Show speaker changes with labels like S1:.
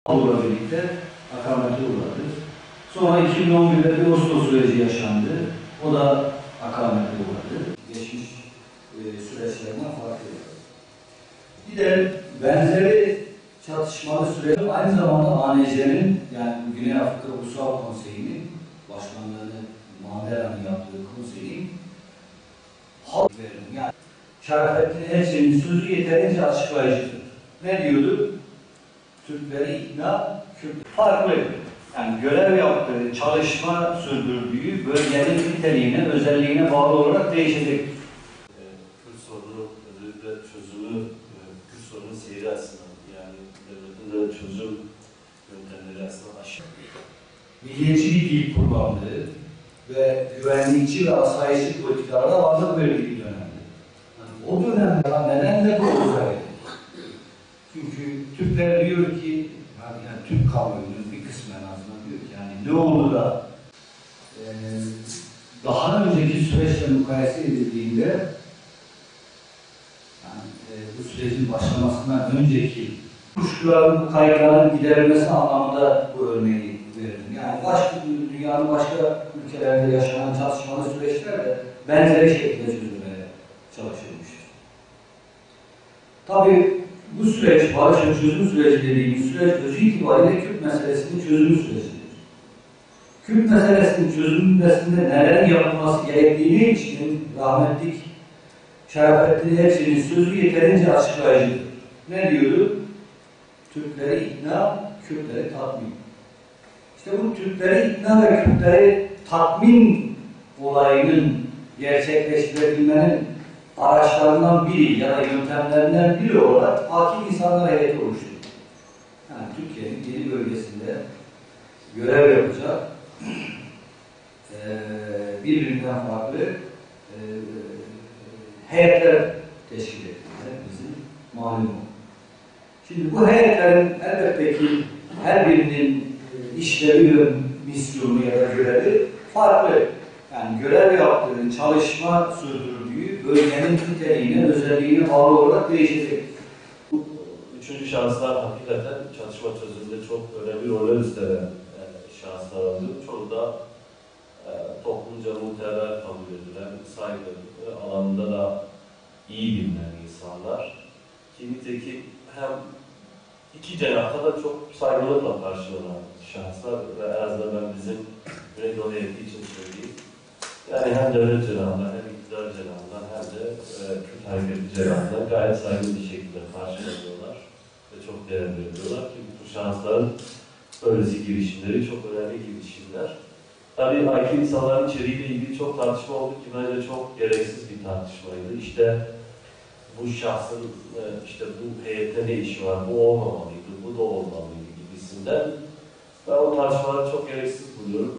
S1: Avrupa birlikte akamete uğradı. Sonra 2011'de bir Oslo süreci yaşandı. O da akamete uğradı. Geçmiş süreçlerden farklı. Bir de benzeri çatışmalı süreç aynı zamanda ANC'nin yani Güney Afrika Ulusal Konseyi'nin başkanlığını Mandela'nın yaptığı konseyin halk verin. Yani Şerafettin Erçel'in sözü yeterince açıklayıcıdır. Ne diyordu? Türkleri ikna, Kürt farklı. Yani görev yaptığı, çalışma sürdürdüğü bölgenin niteliğine, özelliğine bağlı olarak değişecek.
S2: Kürt sorunu, özellikle çözümü, Kürt sorunun seyri açısından, yani devletin de çözüm yöntemleri açısından aşağı.
S1: Milliyetçi bir dil kullandığı ve güvenlikçi ve asayişçi politikalara ağırlık verdiği bir dönemde. Yani o dönemde neden de bu olsaydı? Çünkü Türkler diyor ki, yani Türk kamuoyunun bir kısmı en azından diyor ki, yani ne oldu da daha önceki süreçle mukayese edildiğinde yani bu sürecin başlamasından önceki kuşkuların, bu kayıpların giderilmesi anlamında bu örneği verdim. Yani dünyanın başka ülkelerinde yaşanan çatışmalı süreçler de benzeri şekilde çözülmeye çalışılmıştır. Tabii bu süreç, barışın çözüm süreci dediğimiz süreç özü itibariyle Kürt meselesinin çözümü sürecidir. Kürt meselesinin çözülmesinde neler yapılması gerektiğini için rahmetlik Şerafettin Erçel'in sözü yeterince açıklayıcıdır. Ne diyordu? Türkleri ikna, Kürtleri tatmin. İşte bu Türkleri ikna ve Kürtleri tatmin olayının gerçekleştirebilmenin araçlarından biri ya da yöntemlerinden biri olarak Hakim İnsanlar Heyeti oluştu. Yani Türkiye'nin 7 bölgesinde görev yapacak birbirinden farklı heyetler teşkil etti. Hepimizin malumu. Şimdi bu heyetlerin elbette ki her birinin işlevi ve misyonu ya da görevi farklı. Yani görev yaptığı, çalışma sürdürdüğü bölgenin niteliğine, özelliğine bağlı olarak değişecek.
S2: Bu üçüncü şahıslar hakikaten çalışma çözümünde çok önemli roller üstlenen şahıslar oldu. Çoğu da toplumca muhtemel kabul edilen, saygı alanında da iyi bilinen insanlar. Ki nitekim hem iki cenahta da çok saygılıkla karşılanan şahıslar ve en azından ben bizim Güneydoğu heyeti için söyleyeyim. Yani hem devlet cenahından hem iktidar cenahından hem de Kürt hareketi cenahından gayet saygılı bir şekilde karşılanıyorlar ve çok değer veriyorlar ki bu şahısların böylesi girişimleri çok önemli girişimler. Tabii hakim insanların içeriğiyle ilgili çok tartışma oldu ki bence çok gereksiz bir tartışmaydı. İşte bu şahsın işte bu heyette ne işi var, bu olmamalıydı, bu da olmalıydı gibisinden. Ben o tartışmaları çok gereksiz buluyorum.